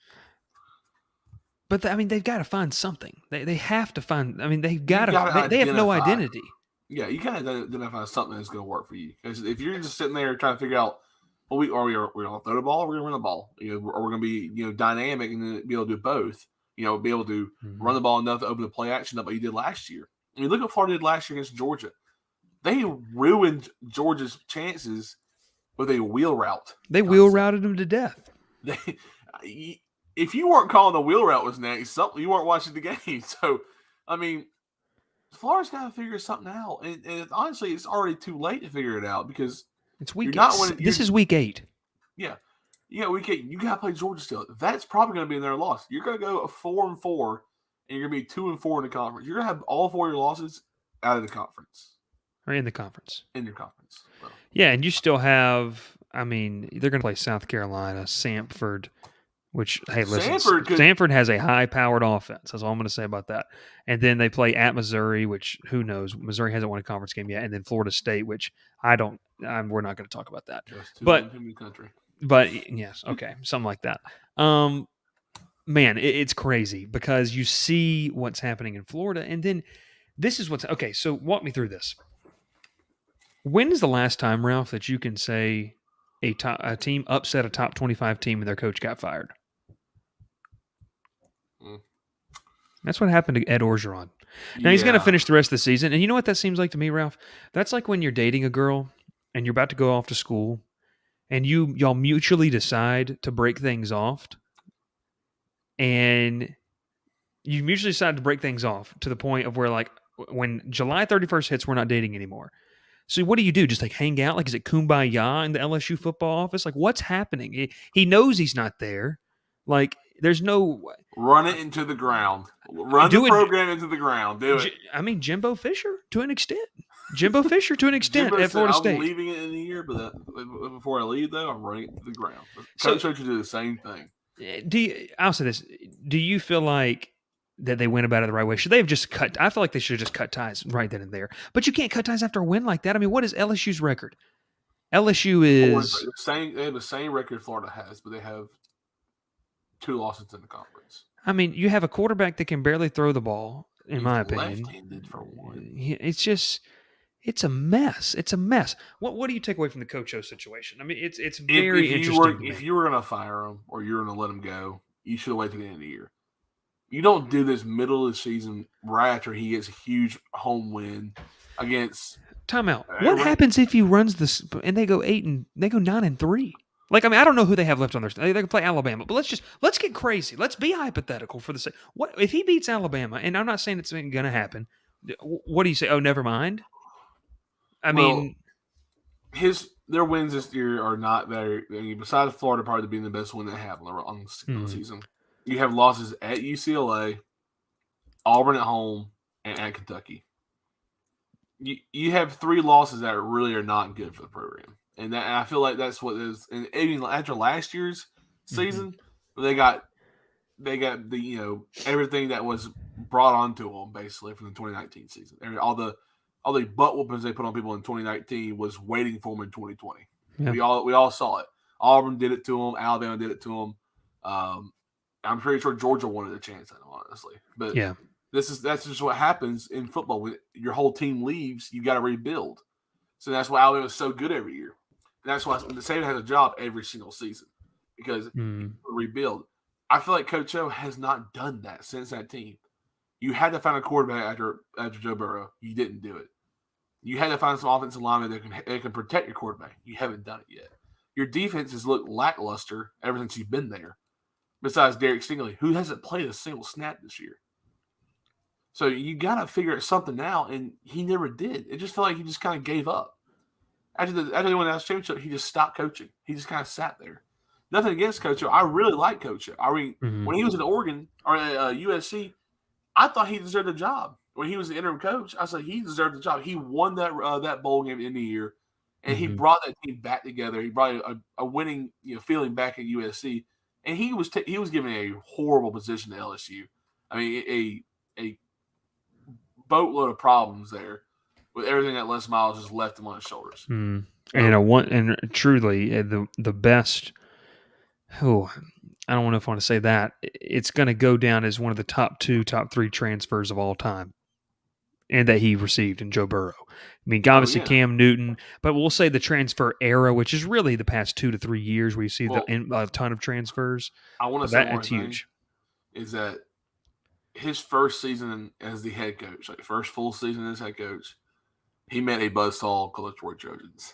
But they've got to find something. They have to find. I mean, they've got to. They have no identity. Yeah, you got to identify something that's going to work for you. Because if you're just sitting there trying to figure out, well, we're going to throw the ball, or we're going to run the ball. Or we're going to be dynamic and be able to do both. Be able to run the ball enough to open the play action up like you did last year. I mean, look what Florida did last year against Georgia. They ruined Georgia's chances with a wheel route. They wheel routed them to death. If you weren't calling the wheel route was next, you weren't watching the game. So, I mean, Florida's got to figure something out. And honestly, it's already too late to figure it out because it's week 8. This is week 8. Yeah. Week 8. You got to play Georgia still. That's probably going to be in their loss. You're going to go 4-4, and you're going to be 2-4 in the conference. You're going to have all 4 of your losses out of the conference. Or in the conference. In your conference. Well. Yeah, and you still have, they're going to play South Carolina, Samford, which, hey, listen, Samford has a high-powered offense. That's all I'm going to say about that. And then they play at Missouri, which, who knows? Missouri hasn't won a conference game yet. And then Florida State, which we're not going to talk about that. But, yes, okay, something like that. Man, it's crazy because you see what's happening in Florida. And then this is okay, so walk me through this. When is the last time, Ralph, that you can say a team upset a top 25 team and their coach got fired? That's what happened to Ed Orgeron. Now, he's going to finish the rest of the season. And you know what that seems like to me, Ralph? That's like when you're dating a girl and you're about to go off to school and y'all mutually decide to break things off. And you mutually decide to break things off to the point of where, like, when July 31st hits, we're not dating anymore. So what do you do? Just like hang out? Like, is it kumbaya in the LSU football office? Like, what's happening? He knows he's not there. Like, there's no... Run it into the ground. Run the program into the ground. Do it. Jimbo Fisher to an extent. Jimbo Fisher to an extent at Florida State. I'm leaving it in the year, but before I leave, though, I'm running it to the ground. Coach should do the same thing. I'll say this. Do you feel like that they went about it the right way? Should they have just cut? I feel like they should have just cut ties right then and there. But you can't cut ties after a win like that. I mean, what is LSU's record? LSU is they have the same record Florida has, but they have 2 losses in the conference. I mean, you have a quarterback that can barely throw the ball, in my opinion. Left-handed for one. It's a mess. It's a mess. What do you take away from the Coach O situation? I mean, it's very interesting. If you were going to fire him or you were going to let him go, you should have waited to the end of the year. You don't do this middle of the season right after he gets a huge home win against. Timeout. What happens if he runs this and they go 9-3? Like, I mean, I don't know who they have left on their. They can play Alabama, but let's get crazy. Let's be hypothetical for the sake. What if he beats Alabama? And I'm not saying it's going to happen. What do you say? Oh, never mind. I mean, their wins this year are not very. I mean, besides Florida probably being the best win they have on the season, you have losses at UCLA, Auburn at home, and at Kentucky. You have 3 losses that really are not good for the program. And I feel like that's what is. And even after last year's season, they got the everything that was brought onto them basically from the 2019 season. All the butt whoopings they put on people in 2019 was waiting for them in 2020. Yeah. We all saw it. Auburn did it to them. Alabama did it to them. I'm pretty sure Georgia wanted a chance at them, honestly. But yeah, that's just what happens in football. When your whole team leaves, you got to rebuild. So that's why Alabama is so good every year. And that's why the Saban has a job every single season because rebuild. I feel like Coach O has not done that since that team. You had to find a quarterback after Joe Burrow. You didn't do it. You had to find some offensive linemen that can protect your quarterback. You haven't done it yet. Your defense has looked lackluster ever since you've been there. Besides Derek Stingley, who hasn't played a single snap this year. So you got to figure something out, and he never did. It just felt like he just kind of gave up. After the won the national championship, he just stopped coaching. He just kind of sat there. Nothing against Coach O. I really like Coach O. I mean, when he was in Oregon or USC, I thought he deserved a job. When he was the interim coach, I said he deserved the job. He won that bowl game in the year. and he brought that team back together. He brought a winning feeling back at USC, and he was given a horrible position to LSU. I mean, a boatload of problems there with everything that Les Miles just left him on his shoulders. And truly the best. Oh, I don't know if I want to say that. It's going to go down as one of the top 2, top 3 transfers of all time, and that he received in Joe Burrow. I mean, obviously Cam Newton, but we'll say the transfer era, which is really the past 2 to 3 years, where you see a ton of transfers. I want to say that's huge. Is that his first season as the head coach, like first full season as head coach, he met a buzzsaw called the Detroit Trojans.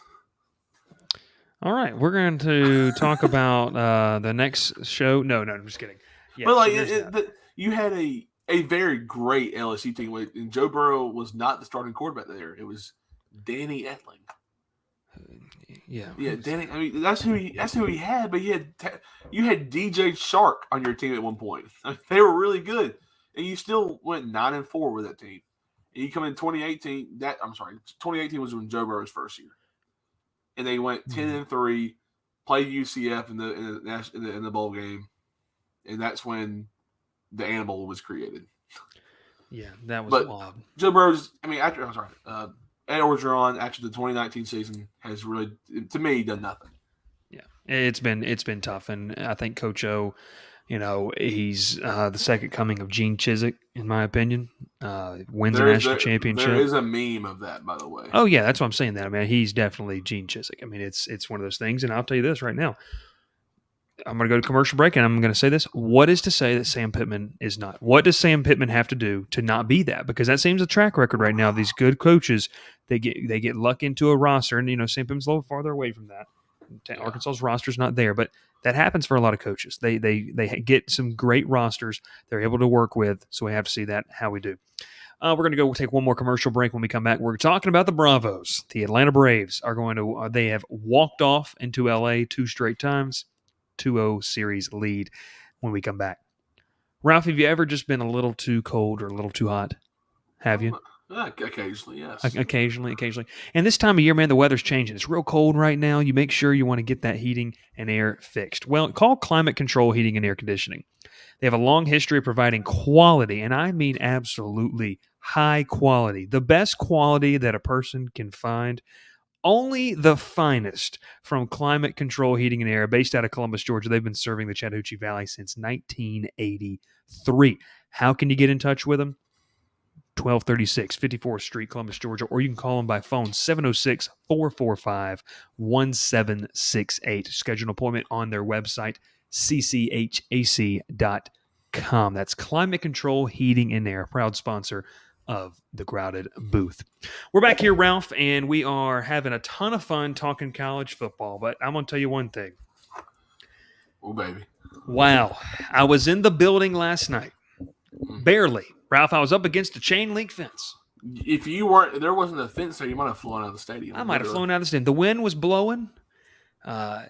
All right, we're going to talk about the next show. No, I'm just kidding. Yeah, but you had a very great LSU team, and Joe Burrow was not the starting quarterback there. It was Danny Etling. Yeah, Danny. I mean, that's who he had. But you had DJ Shark on your team at one point. I mean, they were really good, and you still went 9-4 with that team. And you come in 2018. 2018 was when Joe Burrow's first year. And they went 10-3, played UCF in the bowl game, and that's when the animal was created. Yeah, that was wild. Joe Burrow's, Ed Orgeron after the 2019 season has really, to me, done nothing. Yeah, it's been tough, and I think Coach O, he's the second coming of Gene Chizik, in my opinion. Wins a national championship. There is a meme of that, by the way. Oh yeah, that's what I'm saying. That I mean, he's definitely Gene Chizik. I mean, it's one of those things, and I'll tell you this right now. I'm going to go to commercial break, and I'm going to say this. What is to say that Sam Pittman is not? What does Sam Pittman have to do to not be that? Because that seems a track record right now. These good coaches, they get luck into a roster, and Sam Pittman's a little farther away from that. Arkansas's roster's not there, but that happens for a lot of coaches. They get some great rosters they're able to work with, so we have to see that how we do. We're going to go take one more commercial break. When we come back, we're talking about the Bravos. The Atlanta Braves are going to they have walked off into L.A. 2 straight times, 2-0 series lead when we come back. Ralph, have you ever just been a little too cold or a little too hot? Have you? Occasionally, yes. Occasionally. And this time of year, man, the weather's changing. It's real cold right now. You make sure you want to get that heating and air fixed. Well, call Climate Control Heating and Air Conditioning. They have a long history of providing quality, and I mean absolutely high quality, the best quality that a person can find. Only the finest from Climate Control Heating and Air, based out of Columbus, Georgia. They've been serving the Chattahoochee Valley since 1983. How can you get in touch with them? 1236 54th Street, Columbus, Georgia, or you can call them by phone, 706-445-1768. Schedule an appointment on their website, cchac.com. That's Climate Control Heating and Air, proud sponsor of the Crowded Booth. We're back here, Ralph, and we are having a ton of fun talking college football, but I'm going to tell you one thing. Oh, baby. Wow. I was in the building last night. Barely. Ralph, I was up against a chain link fence. If you weren't, there wasn't a fence there, you might have flown out of the stadium. I might have flown out of the stadium. The wind was blowing. For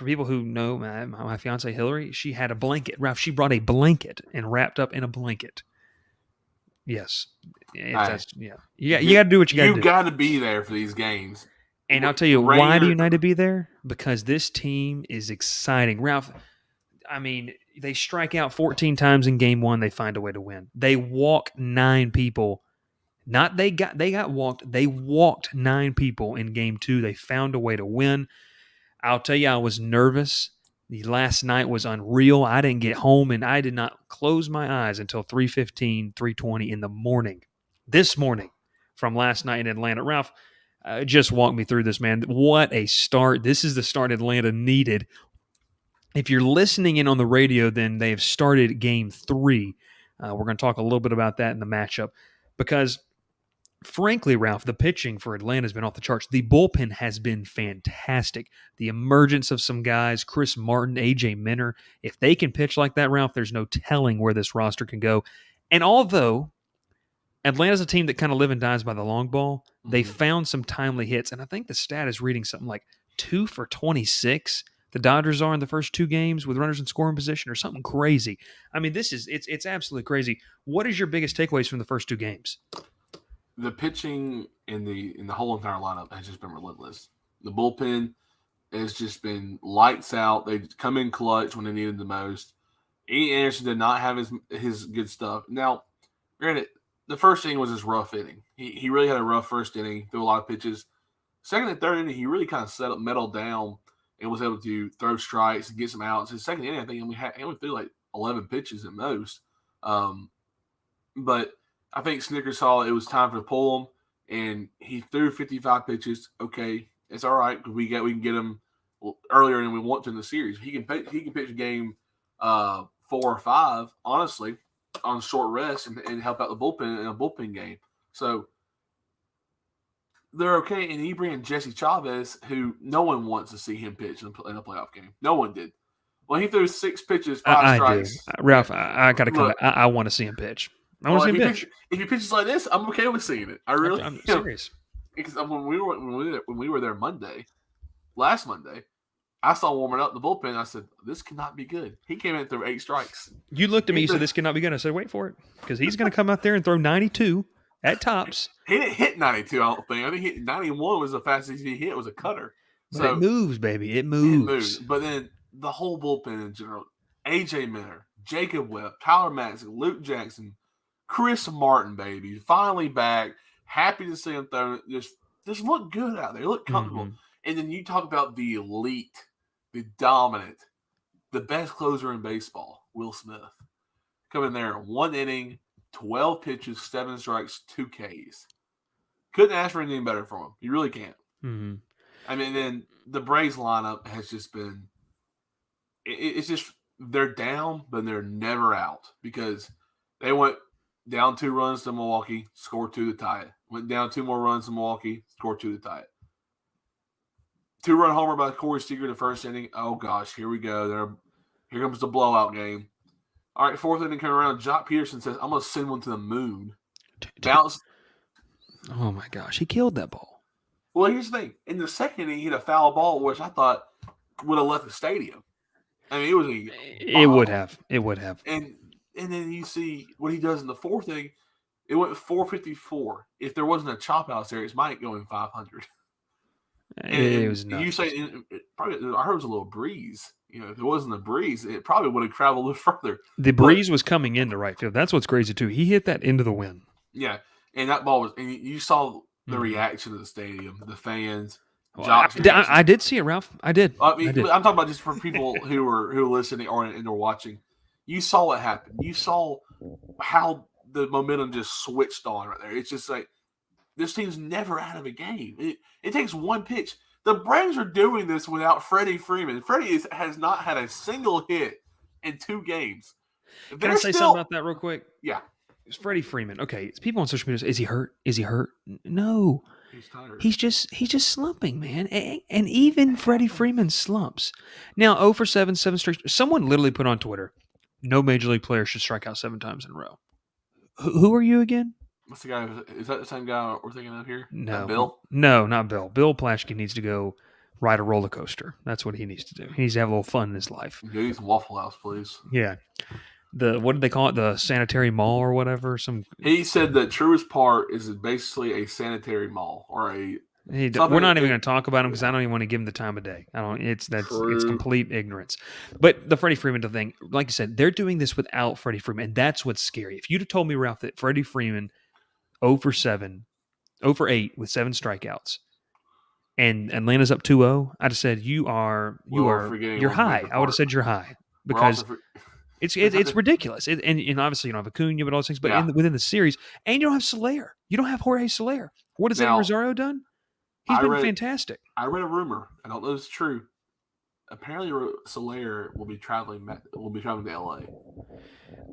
people who know my fiance Hillary, she had a blanket. Ralph, she brought a blanket and wrapped up in a blanket. Yes. You got to do what you got to do. You got to be there for these games. And I'll tell you, why do you need to be there? Because this team is exciting. Ralph, I mean, they strike out 14 times in game one. They find a way to win. They walk 9 people. They got walked. They walked 9 people in game 2. They found a way to win. I'll tell you, I was nervous. The last night was unreal. I didn't get home, and I did not close my eyes until 3:15, 3:20 in the morning. This morning from last night in Atlanta. Ralph, just walk me through this, man. What a start. This is the start Atlanta needed. If you're listening in on the radio, then they have started game 3. We're going to talk a little bit about that in the matchup because, frankly, Ralph, the pitching for Atlanta has been off the charts. The bullpen has been fantastic. The emergence of some guys, Chris Martin, A.J. Minner, if they can pitch like that, Ralph, there's no telling where this roster can go. And although Atlanta's a team that kind of live and dies by the long ball, they found some timely hits. And I think the stat is reading something like 2 for 26. The Dodgers are in the first 2 games with runners in scoring position or something crazy. I mean, it's absolutely crazy. What is your biggest takeaways from the first 2 games? the pitching in the whole entire lineup has just been relentless. The bullpen has just been lights out. They come in clutch when they needed the most. Ian Anderson did not have his good stuff. Now, granted, the first inning was his rough inning. He really had a rough first inning, threw a lot of pitches. Second and third inning, he really kind of settled down and was able to throw strikes and get some outs. His second inning, I think he only threw like 11 pitches at most. But I think Snickers saw it was time to pull him, and he threw 55 pitches. Okay, it's all right because we can get him earlier than we want to in the series. He can pitch a game 4 or 5, honestly, on short rest and help out the bullpen in a bullpen game. So they're okay. And you bring in Jesse Chavez, who no one wants to see him pitch in a playoff game. No one did. Well, he threw 6 pitches, 5 strikes. Do. Ralph, I got to come back. I want to see him pitch. I want to see him pitch. If he pitches like this, I'm okay with seeing it. I'm serious. Because when we were there last Monday, I saw him warming up the bullpen. I said, "This cannot be good." He came in and threw 8 strikes. You looked at me. You said, "This cannot be good." I said, "Wait for it," because he's going to come out there and throw 92 at tops. He didn't hit 92. I don't think. I think 91 was the fastest he hit. It was a cutter. So it moves, baby. It moves. But then the whole bullpen in general: AJ Minter, Jacob Webb, Tyler Maxson, Luke Jackson, Chris Martin, baby, finally back. Happy to see him throw. Just look good out there. Look comfortable. Mm-hmm. And then you talk about the elite, the dominant, the best closer in baseball, Will Smith. Come in there, 1 inning, 12 pitches, 7 strikes, 2 Ks. Couldn't ask for anything better from him. You really can't. Mm-hmm. I mean, then the Braves lineup has just been it's just they're down, but they're never out because they went down 2 runs to Milwaukee, scored 2 to tie it. Went down 2 more runs to Milwaukee, scored 2 to tie it. 2-run homer by Corey Seager in the first inning. Oh, gosh, here we go. Here comes the blowout game. All right, 4th inning coming around. Jock Peterson says, I'm going to send one to the moon. Bounce. Oh, my gosh. He killed that ball. Well, here's the thing. In the second inning, he hit a foul ball, which I thought would have left the stadium. I mean, it was It would have. It would have. And then you see what he does in the 4th inning. It went 454. If there wasn't a chop out there, it might go in 500. It was nuts. You say probably I heard it was a little breeze. If it wasn't a breeze, it probably would have traveled a little further. The breeze was coming into right field. That's what's crazy too. He hit that into the wind. Yeah, and that ball was. And you saw the reaction of the stadium, the fans. Well, I did see it, Ralph. I did. I mean, I'm talking about just for people who are listening or watching. You saw what happened. You saw how the momentum just switched on right there. It's just like this team's never out of a game. It takes 1 pitch. The Braves are doing this without Freddie Freeman. Freddie has not had a single hit in 2 games. Can I say something about that real quick? Yeah. It's Freddie Freeman. Okay, it's people on social media say, is he hurt? Is he hurt? No. He's tired. He's just slumping, man. And even Freddie Freeman slumps. Now, 0 for 7, 7 straight. Someone literally put on Twitter, no major league player should strike out 7 times in a row. Who are you again? What's the guy? Is that the same guy we're thinking of here? No. Bill? No, not Bill. Bill Plaschke needs to go ride a roller coaster. That's what he needs to do. He needs to have a little fun in his life. Dude, some Waffle House, please. Yeah. What did they call it? The sanitary mall or whatever? He said that Truist Park is basically a sanitary mall or a. We're not even going to talk about him because I don't even want to give him the time of day. It's complete ignorance. But the Freddie Freeman thing, like you said, they're doing this without Freddie Freeman, and that's what's scary. If you'd have told me, Ralph, that Freddie Freeman 0 for 7, 0 for 8 with 7 strikeouts, and Atlanta's up 2-0, I'd have said you're high. I would have said you're high because it's ridiculous. And obviously you don't have Acuna, but all those things. But within the series, and you don't have Soler. You don't have Jorge Soler. What has Eddie Rosario done? He's been fantastic. I read a rumor. I don't know if it's true. Apparently, Soler will be traveling to LA.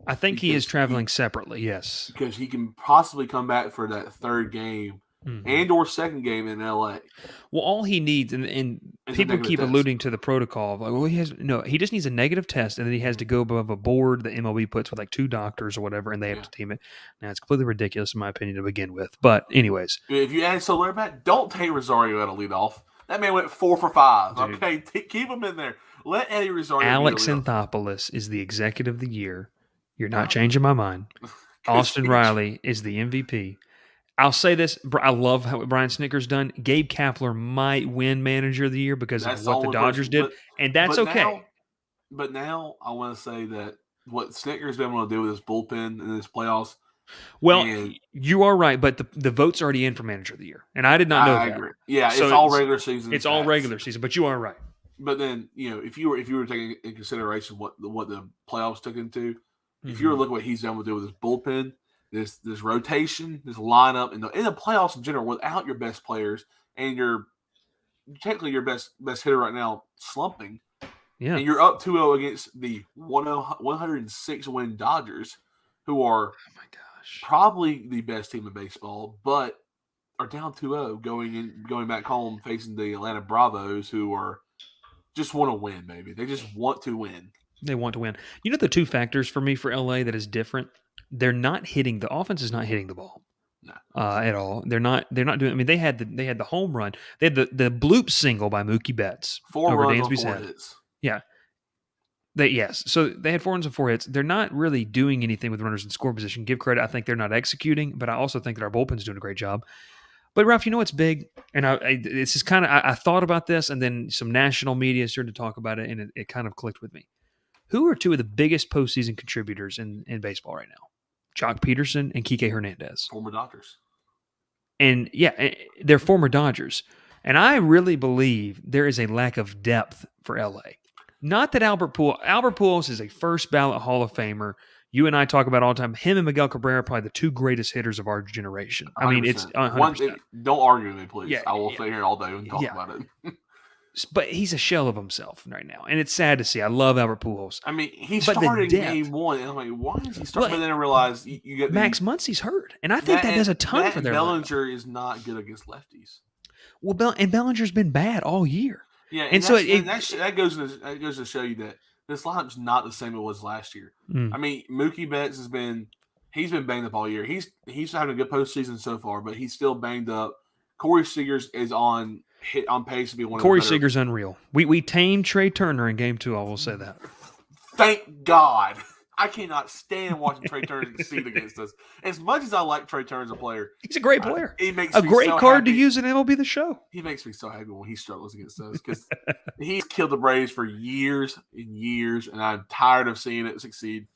I think he is traveling separately. Yes, because he can possibly come back for that 3rd game and or 2nd game in LA. Well, all he needs, and people keep alluding to the protocol of like, well, he just needs a negative test, and then he has to go above a board that MLB puts with like 2 doctors or whatever, and they have to team it. Now, it's completely ridiculous in my opinion to begin with, but anyways. If you add Soler back, don't take Rosario out of leadoff. That man went 4 for 5. Dude. Okay, keep him in there. Let Eddie Rosario. Alex Anthopoulos is the executive of the year. You're not changing my mind. Austin Riley is the MVP. I'll say this. I love how Brian Snicker's done. Gabe Kapler might win Manager of the Year because of what the Dodgers did, and that's okay. But now I want to say that what Snicker's been able to do with his bullpen in this playoffs. Well, you are right, but the vote's already in for Manager of the Year, and I did not know that. I agree. Yeah, so it's all regular season. It's all regular season, but you are right. But then, if you were taking in consideration what the playoffs took into, if you were looking at what he's done with his bullpen, this rotation, this lineup, in the playoffs in general, without your best players and technically your best hitter right now slumping, and you're up 2-0 against the 106 win Dodgers, who are probably the best team in baseball, but are down 2-0 going back home facing the Atlanta Bravos, who are just want to win, baby. They just want to win. They want to win. You know the two factors for me for LA that is different? They're not hitting the offense is not hitting the ball. No. At all. They're not doing. I mean, they had the home run. They had the bloop single by Mookie Betts 4 runs on 4 hits. Yeah. So they had 4 runs and 4 hits. They're not really doing anything with runners in score position. Give credit. I think they're not executing, but I also think that our bullpen's doing a great job. But Ralph, you know what's big? And this is kind of I thought about this, and then some national media started to talk about it, and it kind of clicked with me. Who are two of the biggest postseason contributors in baseball right now? Jock Peterson and Kike Hernandez. Former Dodgers. And they're former Dodgers. And I really believe there is a lack of depth for LA. Not that Albert Pujols is a first ballot Hall of Famer. You and I talk about all the time. Him and Miguel Cabrera are probably the two greatest hitters of our generation. 100%. I mean, it's 100%. Don't argue with me, please. Yeah, I will stay here all day and talk about it. But he's a shell of himself right now, and it's sad to see. I love Albert Pujols. I mean, he started game 1, and I'm like, why is he starting? But then I realized you get Max Muncy's hurt, and I think that does a ton for their Bellinger is not good against lefties. Well, and Bellinger's been bad all year. Yeah, and so that goes to show you that this lineup's not the same it was last year. I mean, Mookie Betts he's been banged up all year. He's having a good postseason so far, but he's still banged up. Corey Seagers is on pace to be one of the better. Corey Seager's unreal. We tamed Trey Turner in game 2, I will say that. Thank God. I cannot stand watching Trey Turner succeed against us. As much as I like Trey Turner as a player. He's a great player. He makes a me great so card happy. to use in MLB The Show. He makes me so happy when he struggles against us because he's killed the Braves for years and years, and I'm tired of seeing it succeed.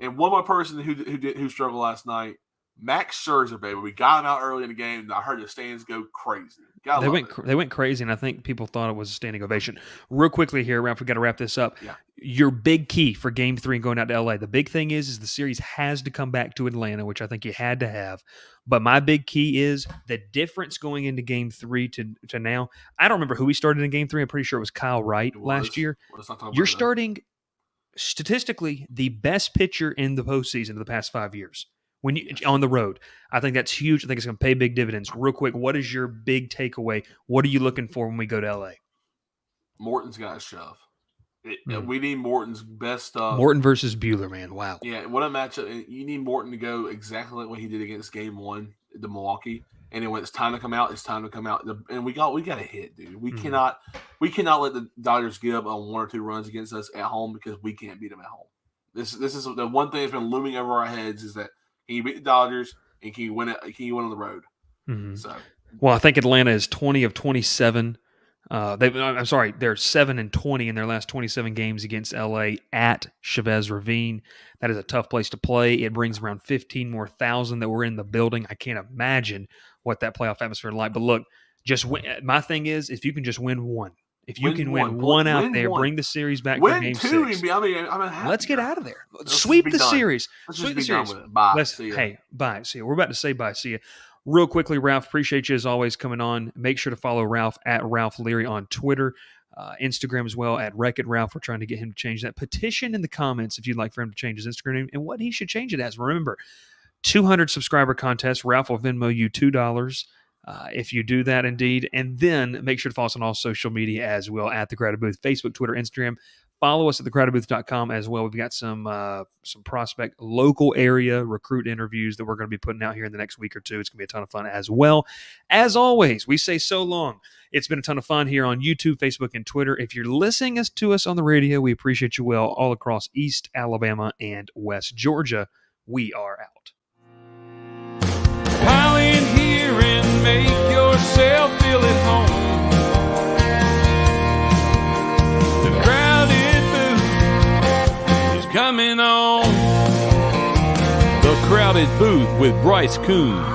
And one more person who struggled last night, Max Scherzer, baby. We got him out early in the game, and I heard the stands go crazy. They went crazy, and I think people thought it was a standing ovation. Real quickly here, Ralph, we got to wrap this up. Yeah. Your big key for Game 3 and going out to LA. The big thing is the series has to come back to Atlanta, which I think you had to have. But my big key is the difference going into Game 3 to now. I don't remember who we started in Game 3. I'm pretty sure it was Kyle Wright last year. You're starting statistically the best pitcher in the postseason of the past 5 years. When you on the road, I think that's huge. I think it's going to pay big dividends. Real quick, what is your big takeaway? What are you looking for when we go to LA? Morton's got to shove. We need Morton's best stuff. Morton versus Buehler, man. Wow. Yeah, what a matchup. You need Morton to go exactly like what he did against Game 1, the Milwaukee. And then when it's time to come out, it's time to come out. And we got to hit, dude. We cannot let the Dodgers give up on 1 or 2 runs against us at home because we can't beat them at home. This is the one thing that's been looming over our heads is that can you beat the Dodgers and can you win it? Can you win on the road? Mm-hmm. So, well, I think Atlanta is 20 of 27. They're 7-20 in their last 27 games against LA at Chavez Ravine. That is a tough place to play. It brings around 15 more thousand that were in the building. I can't imagine what that playoff atmosphere is like. But look, just win. My thing is, if you can just win one. If you can win one out there, bring the series back for Game 6. Let's get out of there. Sweep the series. Let's just be done with it. Bye. See ya. Hey, bye. See ya. We're about to say bye. See ya. Real quickly, Ralph, appreciate you as always coming on. Make sure to follow Ralph at Ralph Leary on Twitter, Instagram as well at Wreck-It Ralph. We're trying to get him to change that. Petition in the comments if you'd like for him to change his Instagram name and what he should change it as. Remember, 200 subscriber contest. Ralph will Venmo you $2. If you do that, indeed. And then make sure to follow us on all social media as well at The Crowded Booth, Facebook, Twitter, Instagram. Follow us at thecrowdedbooth.com as well. We've got some prospect local area recruit interviews that we're going to be putting out here in the next week or two. It's going to be a ton of fun as well. As always, we say so long. It's been a ton of fun here on YouTube, Facebook, and Twitter. If you're listening to us on the radio, we appreciate you well all across East Alabama and West Georgia. We are out. make yourself feel at home. The crowded booth is coming on. The Crowded Booth with Bryce Coon.